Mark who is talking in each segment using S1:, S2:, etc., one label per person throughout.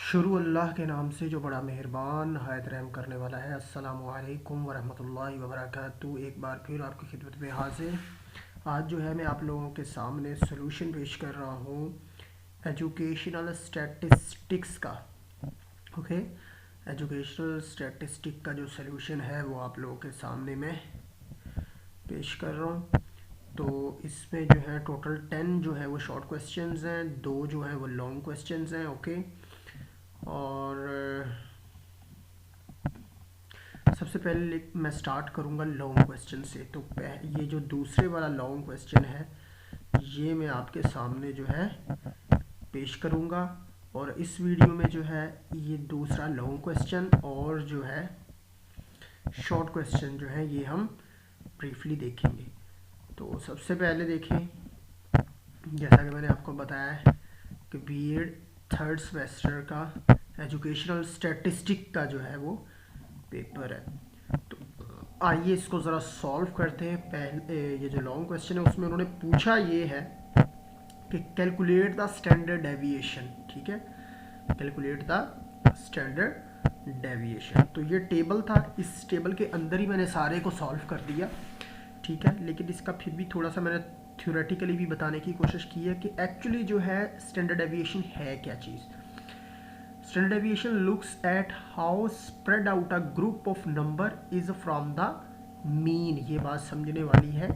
S1: शुरू अल्लाह के नाम से जो बड़ा मेहरबान नहायत रहम करने वाला है। अस्सलामु अलैकुम वरहमतुल्लाहि वबरकातुहू। एक बार फिर आपकी खिदमत में हाजिर। आज जो है मैं आप लोगों के सामने सॉल्यूशन पेश कर रहा हूँ एजुकेशनल स्टैटिस्टिक्स का। ओके, एजुकेशनल स्टैटिस्टिक का जो सॉल्यूशन है वो आप लोगों के सामने मैं पेश कर रहा हूँ। तो इसमें जो है टोटल 10 जो है वो शॉर्ट क्वेश्चंस हैं, 2 जो है वो लॉन्ग क्वेश्चंस हैं। ओके, और सबसे पहले मैं स्टार्ट करूँगा लॉन्ग क्वेश्चन से। तो ये जो दूसरे वाला लॉन्ग क्वेश्चन है ये मैं आपके सामने जो है पेश करूँगा, और इस वीडियो में जो है ये दूसरा लॉन्ग क्वेश्चन और जो है शॉर्ट क्वेश्चन जो है ये हम ब्रीफली देखेंगे। तो सबसे पहले देखें, जैसा कि मैंने आपको बताया है कि बीएड थर्ड सेमेस्टर का एजुकेशनल स्टैटिस्टिक का जो है वो पेपर है। तो आइए इसको ज़रा सॉल्व करते हैं। पहले ये जो लॉन्ग क्वेश्चन है उसमें उन्होंने पूछा ये है कि कैलकुलेट द स्टैंडर्ड डेविएशन। ठीक है, कैलकुलेट द स्टैंडर्ड डेविएशन। तो ये टेबल था, इस टेबल के अंदर ही मैंने सारे को सॉल्व कर दिया। ठीक है, लेकिन इसका फिर भी थोड़ा सा मैंने थ्योरेटिकली भी बताने की कोशिश की है कि एक्चुअली जो है स्टैंडर्ड डेविएशन है क्या चीज़। Standard deviation looks at how spread out a group of number is from the mean. ये बात समझने वाली है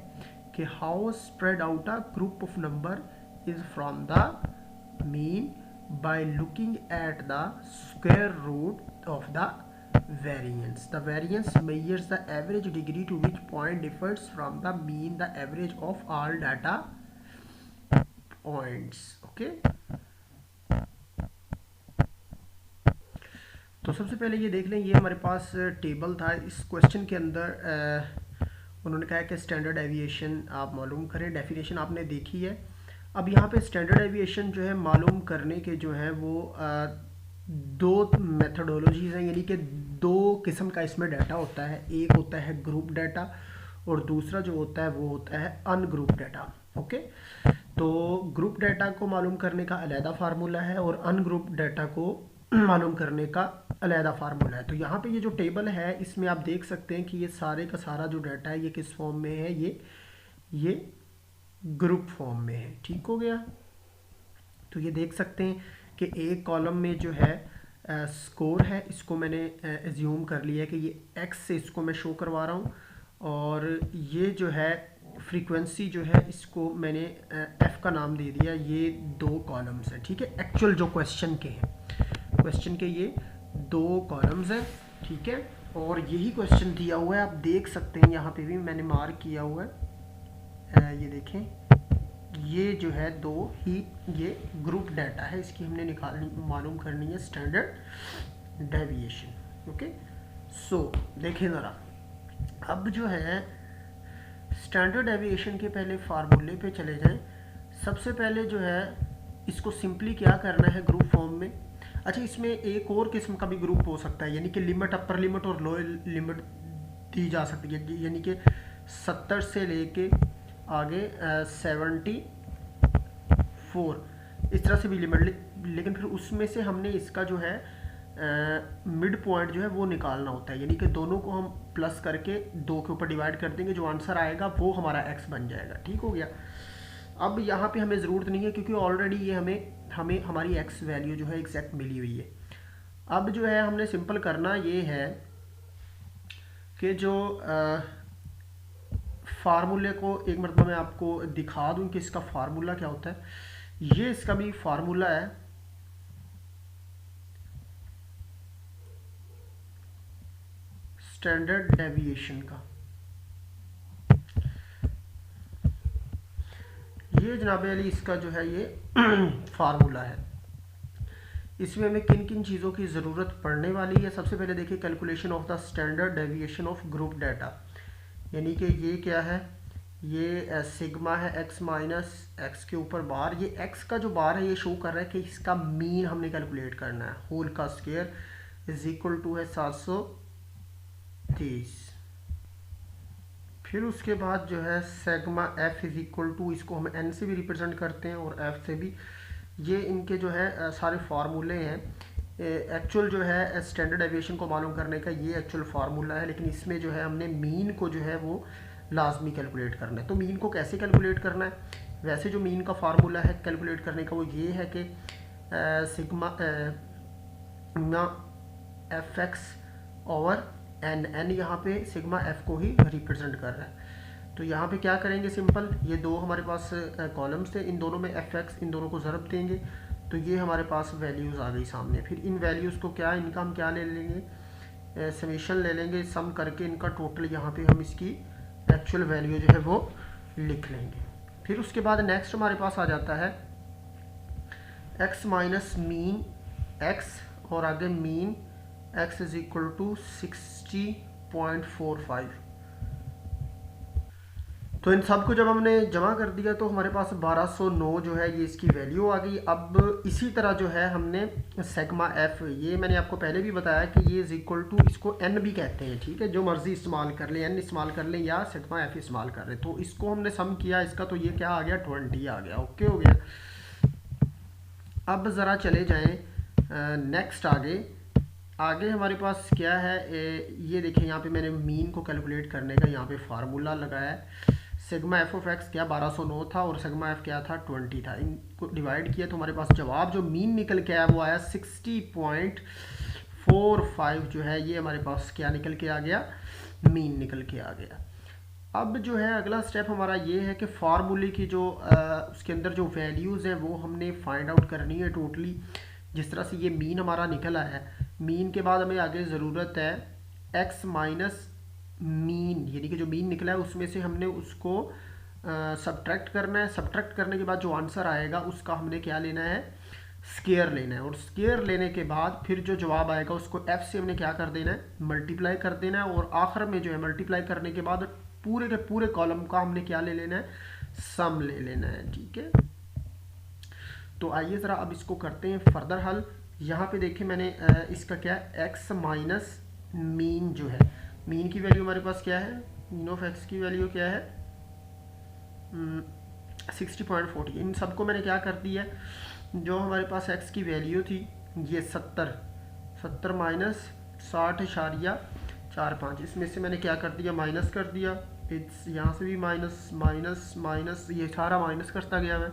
S1: कि how spread out a group of number is from the mean by looking at the square root of the variance. The variance measures the average degree to which point differs from the mean, the average of all data points. Okay, तो सबसे पहले ये देख लें, ये हमारे पास table था। इस क्वेश्चन के अंदर उन्होंने कहा कि स्टैंडर्ड एविएशन आप मालूम करें। डेफिनेशन आपने देखी है। अब यहाँ पे स्टैंडर्ड एविएशन जो है मालूम करने के जो है वो दो मेथडोलॉजीज हैं, यानी कि दो किस्म का इसमें डाटा होता है। एक होता है ग्रुप डाटा और दूसरा जो होता है वो होता है अनग्रुप डाटा। ओके, तो ग्रुप डाटा को मालूम करने का अलहदा फार्मूला है और अनग्रुप डाटा को मालूम करने का अलहदा फार्मूला है। तो यहाँ पे ये जो टेबल है इसमें आप देख सकते हैं कि ये सारे का सारा जो डाटा है ये किस फॉर्म में है, ये ग्रुप फॉर्म में है। ठीक हो गया। तो ये देख सकते हैं कि एक कॉलम में जो है स्कोर है, इसको मैंने एज्यूम कर लिया है कि ये एक्स से इसको मैं शो करवा रहा हूँ, और ये जो है फ्रीक्वेंसी जो है इसको मैंने एफ का नाम दे दिया। ये दो कॉलम्स हैं। ठीक है, एक्चुअल जो क्वेश्चन के हैं, क्वेश्चन के ये दो कॉलम्स हैं। ठीक है, और यही क्वेश्चन दिया हुआ है, आप देख सकते हैं यहाँ पे भी मैंने मार्क किया हुआ है। ये देखें, ये जो है दो ही ये ग्रुप डाटा है, इसकी हमने निकालनी मालूम करनी है स्टैंडर्ड डेविएशन। ओके, सो देखें ज़रा, अब जो है स्टैंडर्ड डेविएशन के पहले फार्मूले पे चले जाएं। सबसे पहले जो है इसको सिंपली क्या करना है ग्रुप फॉर्म में। अच्छा, इसमें एक और किस्म का भी ग्रुप हो सकता है, यानी कि लिमिट, अपर लिमिट और लोअर लिमिट दी जा सकती है, यानी कि 70 से लेके आगे 74 इस तरह से भी लिमिट, लेकिन फिर उसमें से हमने इसका जो है मिड पॉइंट जो है वो निकालना होता है, यानी कि दोनों को हम प्लस करके 2 के ऊपर डिवाइड कर देंगे, जो आंसर आएगा वो हमारा एक्स बन जाएगा। ठीक हो गया। अब यहाँ पे हमें ज़रूरत नहीं है क्योंकि ऑलरेडी ये हमें हमारी एक्स वैल्यू जो है एग्जैक्ट मिली हुई है। अब जो है हमने सिंपल करना ये है कि जो फार्मूले को एक मरतबा मैं आपको दिखा दूं कि इसका फार्मूला क्या होता है। ये इसका भी फार्मूला है, स्टैंडर्ड डेविएशन का। ये जनाब अली इसका जो है ये फार्मूला है। इसमें हमें किन किन चीज़ों की ज़रूरत पड़ने वाली है। सबसे पहले देखिए, calculation of the standard deviation of group data, यानी कि ये क्या है, ये सिग्मा है एक्स माइनस एक्स के ऊपर बार। ये एक्स का जो बार है ये शो कर रहा है कि इसका मीन हमने कैलकुलेट करना है। होल का स्क्वायर इज इक्वल टू है 730। फिर उसके बाद जो है sigma F is equal to, इसको हम एन से भी रिप्रेजेंट करते हैं और एफ से भी। ये इनके जो है सारे फार्मूले हैं। एक्चुअल जो है स्टैंडर्ड डेविएशन को मालूम करने का ये एक्चुअल फार्मूला है, लेकिन इसमें जो है हमने मीन को जो है वो लाजमी कैलकुलेट करना है। तो मीन को कैसे कैलकुलेट करना है? वैसे जो मीन का फार्मूला है कैलकुलेट करने का वो ये है कि sigma F X over N, N यहाँ पे सिग्मा एफ को ही रिप्रेजेंट कर रहा है। तो यहाँ पे क्या करेंगे, सिंपल, ये दो हमारे पास कॉलम्स थे, इन दोनों में एफ एक्स, इन दोनों को ज़रब देंगे तो ये हमारे पास वैल्यूज़ आ गई सामने। फिर इन वैल्यूज़ को क्या, इनका हम क्या ले लेंगे, समेशन ले लेंगे, सम करके इनका टोटल यहाँ पे हम इसकी एक्चुअल वैल्यू जो है वो लिख लेंगे। फिर उसके बाद नेक्स्ट हमारे पास आ जाता है x माइनस मीन x और आगे mean x is equal to 60.45। तो इन सब को जब हमने जमा कर दिया तो हमारे पास 1209 जो है ये इसकी वैल्यू आ गई। अब इसी तरह जो है हमने सेग्मा एफ, ये मैंने आपको पहले भी बताया कि ये इज इक्वल टू, इसको एन भी कहते हैं, ठीक है, जो मर्जी इस्तेमाल कर लें, एन इस्तेमाल कर लें या सेग्मा एफ इस्तेमाल कर लें। तो इसको हमने सम किया इसका, तो ये क्या आ गया, 20 आ गया। ओके हो गया। अब ज़रा चले जाएं नेक्स्ट आगे हमारे पास क्या है, ये देखें यहाँ पे मैंने मीन को कैलकुलेट करने का यहाँ पे फार्मूला लगाया है। सिग्मा एफ ऑफ एक्स क्या 1209 था और सिग्मा एफ क्या था 20 था, इनको डिवाइड किया तो हमारे पास जवाब जो मीन निकल के आया वो आया 60.45 जो है ये हमारे पास क्या निकल के आ गया, मीन निकल के आ गया। अब जो है अगला स्टेप हमारा ये है कि फार्मूले की जो उसके अंदर जो वैल्यूज़ हैं वो हमने फाइंड आउट करनी है टोटली। जिस तरह से ये मीन हमारा निकला है, मीन के बाद हमें आगे ज़रूरत है एक्स माइनस मीन, यानी कि जो मीन निकला है उसमें से हमने उसको सब्ट्रैक्ट करना है। सब्ट्रैक्ट करने के बाद जो आंसर आएगा उसका हमने क्या लेना है, स्क्वायर लेना है। और स्क्वायर लेने के बाद फिर जो जवाब आएगा उसको f से हमने क्या कर देना है, मल्टीप्लाई कर देना है। और आखिर में जो है मल्टीप्लाई करने के बाद पूरे के पूरे कॉलम का हमने क्या ले लेना है, सम ले लेना है, ठीक है। तो आइए ज़रा अब इसको करते हैं फर्दर हल। यहाँ पे देखें मैंने इसका क्या है, x माइनस मीन जो है, मीन की वैल्यू हमारे पास क्या है, मीन ऑफ x की वैल्यू क्या है 60.40। इन सबको मैंने क्या कर दिया, जो हमारे पास x की वैल्यू थी ये 70 माइनस 60.45, इसमें से मैंने क्या कर दिया, माइनस कर दिया। यहाँ से भी माइनस माइनस माइनस, ये सारा माइनस करता गया मैं,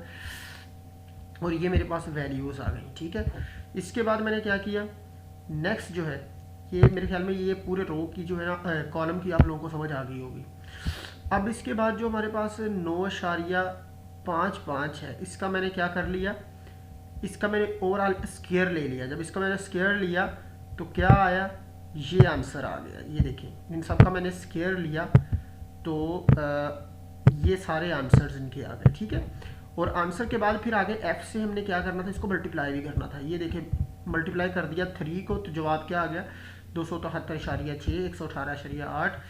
S1: और ये मेरे पास वैल्यूज़ आ गई, ठीक है। इसके बाद मैंने क्या किया, नेक्स्ट जो है ये मेरे ख्याल में ये पूरे रो की जो है ना कॉलम की आप लोगों को समझ आ गई होगी। अब इसके बाद जो हमारे पास 9.55 है, इसका मैंने क्या कर लिया, इसका मैंने ओवरऑल स्क्वायर ले लिया। जब इसका मैंने स्क्वायर लिया तो क्या आया, ये आंसर आ गया। ये देखिए इन सब का मैंने स्क्वायर लिया तो ये सारे आंसर्स इनके आ गए, ठीक है। और आंसर के बाद फिर आगे f से हमने क्या करना था, इसको मल्टीप्लाई भी करना था। ये देखिए मल्टीप्लाई कर दिया 3 को तो जवाब क्या आ गया, 273.6, 118.8,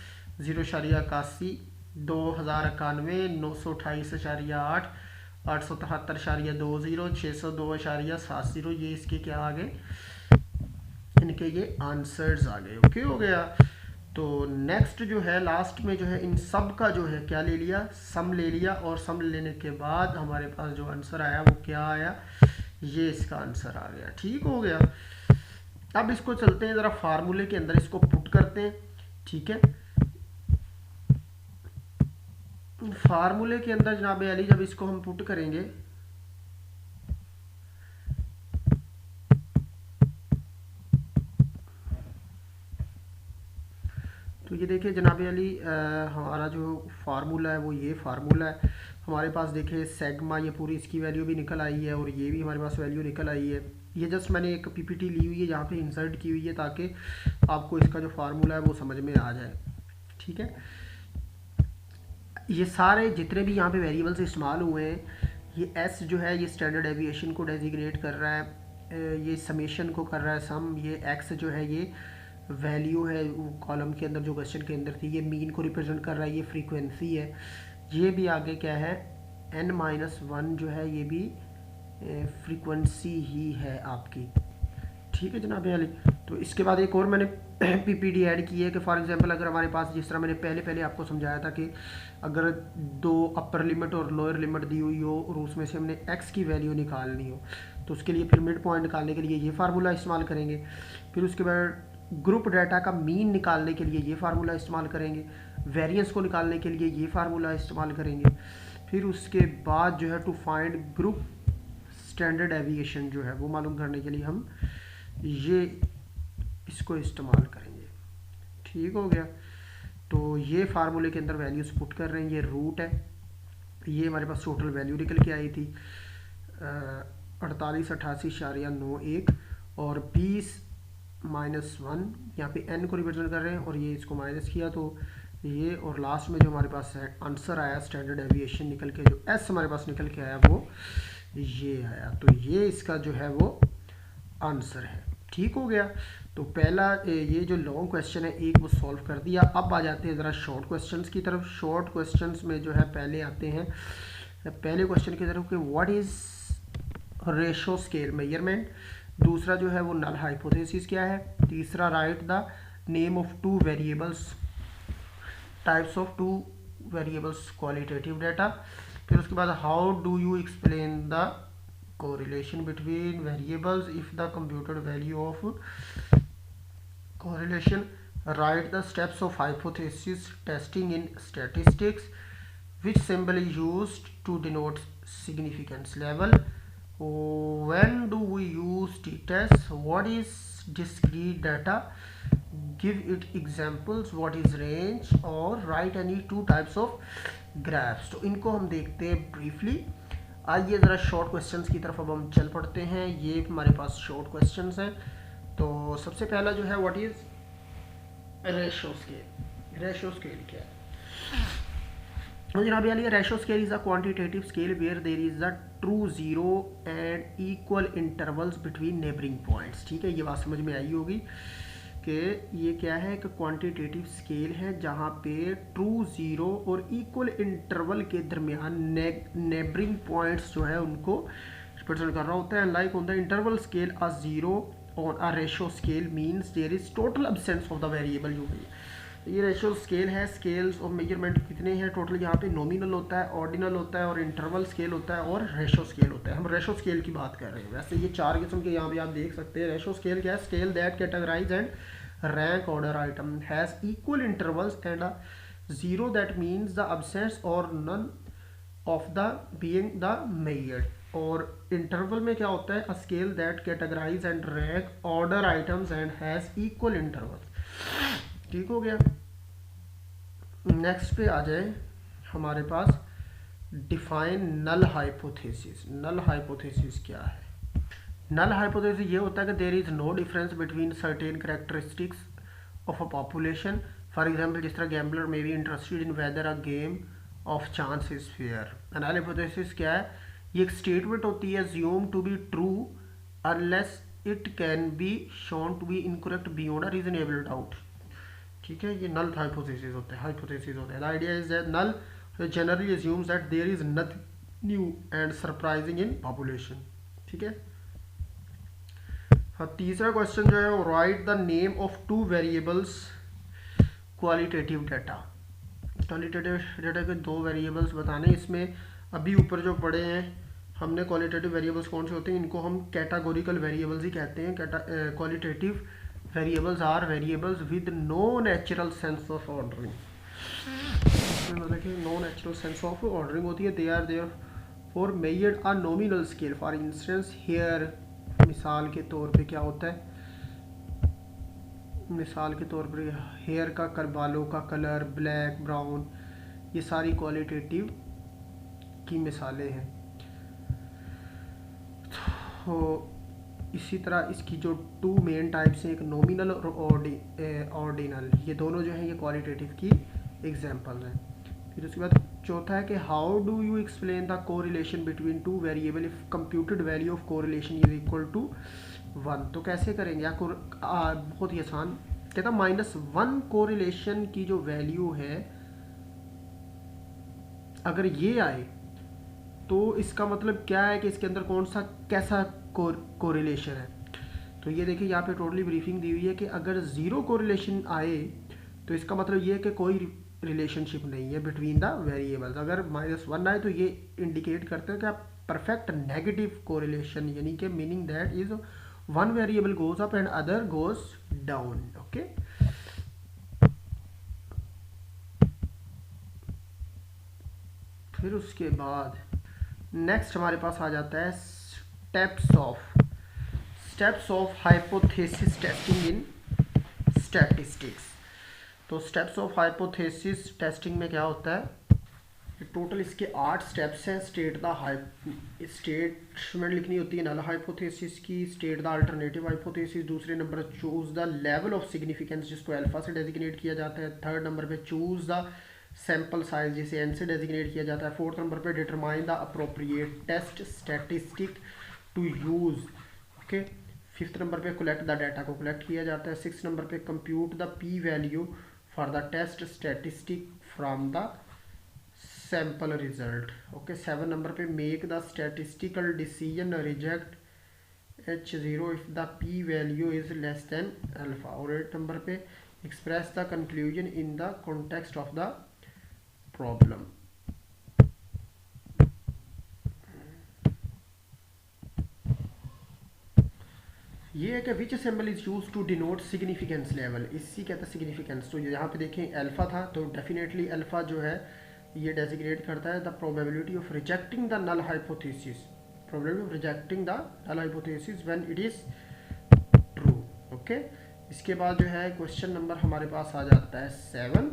S1: 0.81, 2091, 928.8, 873.20, 602.70, ये इसके क्या आ गए, इनके ये आंसर्स आ गए। ओके हो गया। तो नेक्स्ट जो है लास्ट में जो है इन सब का जो है क्या ले लिया, सम ले लिया। और सम लेने के बाद हमारे पास जो आंसर आया वो क्या आया, ये इसका आंसर आ गया, ठीक हो गया। अब इसको चलते हैं ज़रा फार्मूले के अंदर इसको पुट करते हैं, ठीक है। फार्मूले के अंदर जनाब अली जब इसको हम पुट करेंगे तो ये देखिए जनाब अली हमारा जो फार्मूला है वो ये फार्मूला है हमारे पास। देखिए सेग्मा ये पूरी इसकी वैल्यू भी निकल आई है और ये भी हमारे पास वैल्यू निकल आई है। ये जस्ट मैंने एक पीपीटी ली हुई है यहाँ पे इंसर्ट की हुई है ताकि आपको इसका जो फार्मूला है वो समझ में आ जाए, ठीक है। ये सारे जितने भी यहाँ पे वेरिएबल्स इस्तेमाल हुए हैं, ये एस जो है ये स्टैंडर्ड एविएशन को डेजिग्नेट कर रहा है, ये समेशन को कर रहा है सम, ये एक्स जो है ये वैल्यू है कॉलम के अंदर जो क्वेश्चन के अंदर थी, ये मीन को रिप्रेजेंट कर रहा है, ये फ्रीक्वेंसी है। ये भी आगे क्या है, n-1 जो है ये भी फ्रीक्वेंसी ही है आपकी, ठीक है जनाब अली। तो इसके बाद एक और मैंने पीपीडी ऐड की है कि फॉर एग्जांपल अगर हमारे पास, जिस तरह मैंने पहले आपको समझाया था कि अगर दो अपर लिमिट और लोअर लिमिट दी हुई हो और उसमें से हमने एक्स की वैल्यू निकालनी हो, तो उसके लिए फिर मिड पॉइंट निकालने के लिए ये फार्मूला इस्तेमाल करेंगे। फिर उसके बाद ग्रुप डाटा का मीन निकालने के लिए ये फार्मूला इस्तेमाल करेंगे। वेरिएंस को निकालने के लिए ये फार्मूला इस्तेमाल करेंगे। फिर उसके बाद जो है to find group standard deviation जो है वो मालूम करने के लिए हम ये इसको इस्तेमाल करेंगे। ठीक हो गया। तो ये फार्मूले के अंदर वैल्यूज पुट कर रहे हैं, ये रूट है, ये हमारे पास टोटल वैल्यू निकल के आई थी 4888.91 और 20-1 यहाँ पे n को रिप्रेजेंट कर रहे हैं और ये इसको माइनस किया तो ये, और लास्ट में जो हमारे पास है आंसर आया स्टैंडर्ड एविएशन निकल के, जो s हमारे पास निकल के आया वो ये आया। तो ये इसका जो है वो आंसर है। ठीक हो गया। तो पहला ये जो लॉन्ग क्वेश्चन है एक वो सॉल्व कर दिया। अब आ जाते हैं ज़रा शॉर्ट क्वेश्चंस की तरफ। शॉर्ट क्वेश्चंस में जो है पहले आते हैं पहले क्वेश्चन की तरफ कि what is ratio scale measurement. दूसरा जो है वो नल हाइपोथेसिस क्या है। तीसरा right the name of two variables, types of two variables qualitative data. फिर उसके बाद how do you explain the correlation between variables if the computed value of correlation. Write the steps of hypothesis testing in statistics. Which symbol is used to denote significance level? When do we use t-test? What is discrete data? Give it examples. What is range? और write any two types of graphs. तो इनको हम देखते हैं briefly. आइए ज़रा short questions की तरफ अब हम चल पड़ते हैं। ये हमारे पास शॉर्ट क्वेश्चंस हैं। तो सबसे पहला जो है what is ratio scale. Ratio scale क्या है जनाब यानी ratio scale is a quantitative scale where there is a true zero and equal intervals between neighbouring points. ठीक है, ये बात समझ में आई होगी कि ये क्या है, एक क्वांटिटेटिव स्केल है जहाँ पे ट्रू ज़ीरो और इक्वल इंटरवल के दरमियान नेबरिंग पॉइंट्स जो है उनको रिप्रेजेंट कर रहा होता है। Like on the interval scale a zero on a ratio scale means there is total absence of the variable. जो है ये रेशो स्केल है। स्केल्स ऑफ मेजरमेंट कितने हैं टोटल, यहाँ पे नॉमिनल होता है, ऑर्डिनल होता है और इंटरवल स्केल होता है और रेशो स्केल होता है। हम रेशो स्केल की बात कर रहे हैं। वैसे ये चार किस्म के यहाँ पे आप देख सकते हैं। रेशो स्केल क्या है, scale that categorise and rank order item has equal intervals and a zero that means the absence or none of the being the measured। और इंटरवल में क्या होता है, a scale that categorize and rank order items and has equal intervals। ठीक हो गया। Next पे आ जाए हमारे पास define null hypothesis. Null hypothesis क्या है। नल हाइपोथेसिस ये होता है कि there is no difference between certain characteristics of a population. For example जिस तरह gambler may be interested in whether a game of chance is fair. Null hypothesis क्या है, ये एक स्टेटमेंट होती है assume to be true unless it can be shown to be incorrect beyond a reasonable doubt. ठीक है, ये null hypothesis होता है। हाइपोथेसिस होता है। The idea is that null generally assumes that there is nothing new and surprising in population. ठीक है। हाँ, तीसरा क्वेश्चन जो है वो write the name of two variables qualitative data. Qualitative data के दो वेरिएबल्स बताने। इसमें अभी ऊपर जो पढ़े हैं हमने क्वालिटेटिव वेरिएबल्स कौन से होते हैं, इनको हम कैटेगोरिकल वेरिएबल्स ही कहते हैं। Qualitative variables are variables with no natural sense of ordering. मतलब कि no natural sense of ordering होती है। They are there for measured a nominal scale. For instance here, मिसाल के तौर पे क्या होता है, मिसाल के तौर पर हेयर का बालों का कलर ब्लैक ब्राउन, ये सारी क्वालिटेटिव की मिसालें हैं। तो इसी तरह इसकी जो टू मेन टाइप्स हैं, एक नॉमिनल और ऑर्डिनल, ये दोनों जो हैं ये क्वालिटेटिव की एग्जांपल्स हैं। फिर उसके बाद चौथा है कि how do you explain the correlation between two variable if computed value of correlation is equal to 1। तो कैसे करेंगे, बहुत ही आसान। कहता -1 कोरिलेशन की जो वैल्यू है अगर ये आए तो इसका मतलब क्या है कि इसके अंदर कौन सा कैसा कोरिलेशन है। तो ये देखिए यहाँ पे टोटली ब्रीफिंग दी हुई है कि अगर ज़ीरो कोरिलेशन आए तो इसका मतलब ये है कि कोई रिलेशनशिप नहीं है बिटवीन द वेरिएबल्स। अगर -1 आए तो ये इंडिकेट करते हैं कि आप परफेक्ट नेगेटिव कोरिलेशन, यानी कि meaning that is one variable goes up and other goes down. Okay, फिर उसके बाद नेक्स्ट हमारे पास आ जाता है steps of hypothesis testing in statistics. तो स्टेप्स ऑफ हाइपोथेसिस टेस्टिंग में क्या होता है, टोटल इसके 8 स्टेप्स हैं। स्टेटमेंट लिखनी होती है नल हाइपोथेसिस की, स्टेट द अल्टरनेटिव हाइपोथेसिस, दूसरे number choose the level of significance जिसको अल्फा से डेजिग्नेट किया जाता है, थर्ड नंबर पे चूज द सैंपल साइज जिसे एन से डेजिग्नेट किया जाता है, फोर्थ नंबर पे determine the appropriate test statistic to use. Okay, fifth number पे कलेक्ट द डाटा को कलेक्ट किया जाता है, सिक्स नंबर पे compute the P value for the test statistic from the sample result. Okay, 7 number पे make the statistical decision reject H0 if the P value is less than alpha. और 8 number पे express the conclusion in the context of the problem. ये है कि which symbol is use to denote significance level, इसी कहते हैं significance. तो यहाँ पे देखें अल्फा था, तो डेफिनेटली अल्फा जो है ये डेजिग्नेट करता है the probability of rejecting the null hypothesis, probability of rejecting the null hypothesis when it is true. Okay, इसके बाद जो है क्वेश्चन नंबर हमारे पास आ जाता है 7।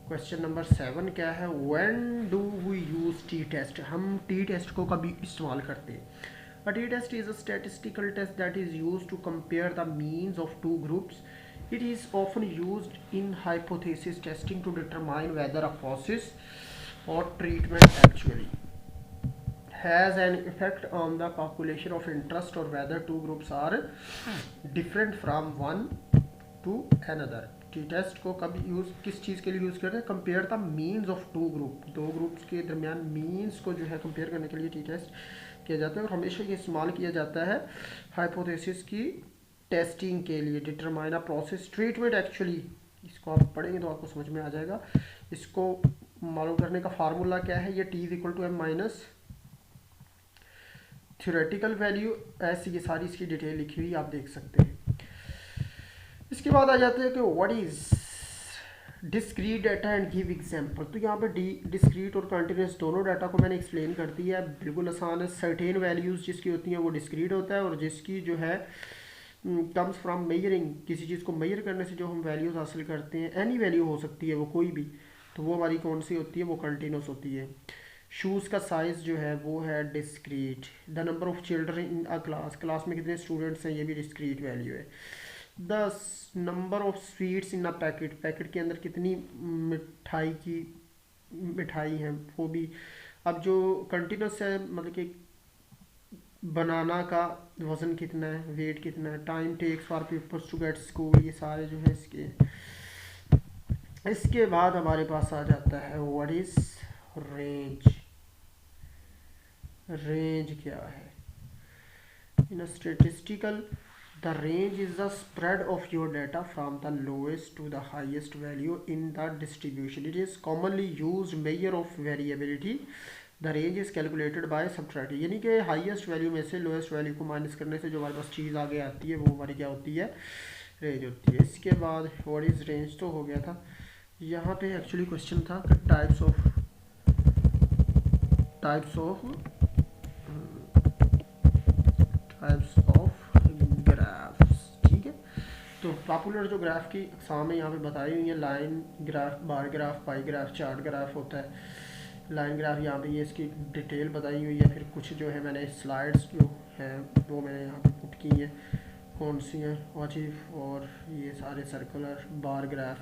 S1: क्वेश्चन नंबर 7 क्या है, when do we use T test, हम टी टेस्ट को कभी इस्तेमाल करते हैं। A t-test is a statistical test that is used to compare the means of two groups. It is often used in hypothesis testing to determine whether a process or treatment actually has an effect on the population of interest or whether two groups are different from one to another. T-test को कब use किस चीज़ के लिए use करते हैं, compare the means of two group, दो groups के दरमियान मीन्स को जो है कंपेयर करने के लिए टी-टेस्ट किया जाता है। और हमेशा ये इस्तेमाल किया जाता है हाइपोथेसिस की टेस्टिंग के लिए। Determine a process treatment actually, इसको आप पढ़ेंगे तो आपको समझ में आ जाएगा। इसको मालूम करने का फार्मूला क्या है, ये T is equal to M minus theoretical value, ऐसी ये सारी इसकी डिटेल लिखी हुई आप देख सकते हैं। इसके बाद आ जाते हैं कि what is discrete data and give example. तो यहाँ पे डिस्क्रीट और कंटिन्यूस दोनों डाटा को मैंने एक्सप्लेन कर दिया है, बिल्कुल आसान है। सर्टेन वैल्यूज़ जिसकी होती हैं वो डिस्क्रीट होता है, और जिसकी जो है कम्स फ्रॉम मेजरिंग, किसी चीज़ को मेजर करने से जो हम वैल्यूज़ हासिल करते हैं, एनी वैल्यू हो सकती है वो कोई भी, तो वो हमारी कौन सी होती है, वो कंटिन्यूस होती है। शूज़ का साइज़ जो है वो है discrete. The number of children in a class, class में कितने स्टूडेंट्स हैं, ये भी डिस्क्रीट वैल्यू है। The number of sweets in a packet, packet के अंदर कितनी मिठाई है वो भी। अब जो कंटिन्यूस है मतलब कि बनाना का वज़न कितना है, वेट कितना है, time takes for peoples to get school, ये सारे जो है इसके। इसके बाद हमारे पास आ जाता है व्हाट इज रेंज। रेंज क्या है, in a statistical the range is the spread of your data from the lowest to the highest value in the distribution. It is commonly used measure of variability. The range is calculated by subtracting, यानी कि highest value में से lowest value को minus करने से जो हमारे पास चीज़ आगे आती है वो हमारी क्या होती है, रेंज होती है। इसके बाद व्हाट इज रेंज तो हो गया था। यहाँ पे एक्चुअली क्वेश्चन था टाइप्स ऑफ ग्राफ्स, ठीक है। तो पॉपुलर जो ग्राफ की अक़साम है यहाँ पे बताई हुई है, लाइन ग्राफ, बार ग्राफ, पाई ग्राफ, चार्ट ग्राफ होता है। लाइन ग्राफ यहाँ पे ये इसकी डिटेल बताई हुई है। फिर कुछ जो है मैंने स्लाइड्स जो हैं वो मैंने यहाँ पे पुट की हैं, कौन सी हैं, वाजिफ, और ये सारे circular, bar graph,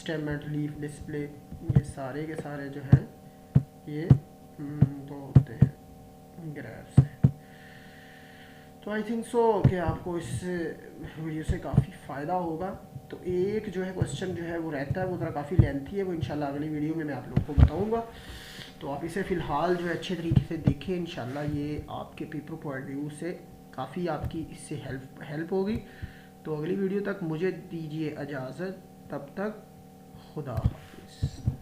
S1: stem and leaf display, ये सारे के सारे जो हैं ये वो होते हैं ग्राफ्स हैं। तो आई थिंक सो कि आपको इस वीडियो से काफ़ी फ़ायदा होगा। तो एक जो है क्वेश्चन जो है वो रहता है, वो ज़रा काफ़ी लेंथी है, वो इंशाल्लाह अगली वीडियो में मैं आप लोगों को बताऊंगा। तो आप इसे फ़िलहाल जो है अच्छे तरीके से देखें, इंशाल्लाह ये आपके पेपर पॉइंट व्यू से काफ़ी आपकी इससे हेल्प होगी। तो अगली वीडियो तक मुझे दीजिए इजाज़त, तब तक खुदा हाफिज़।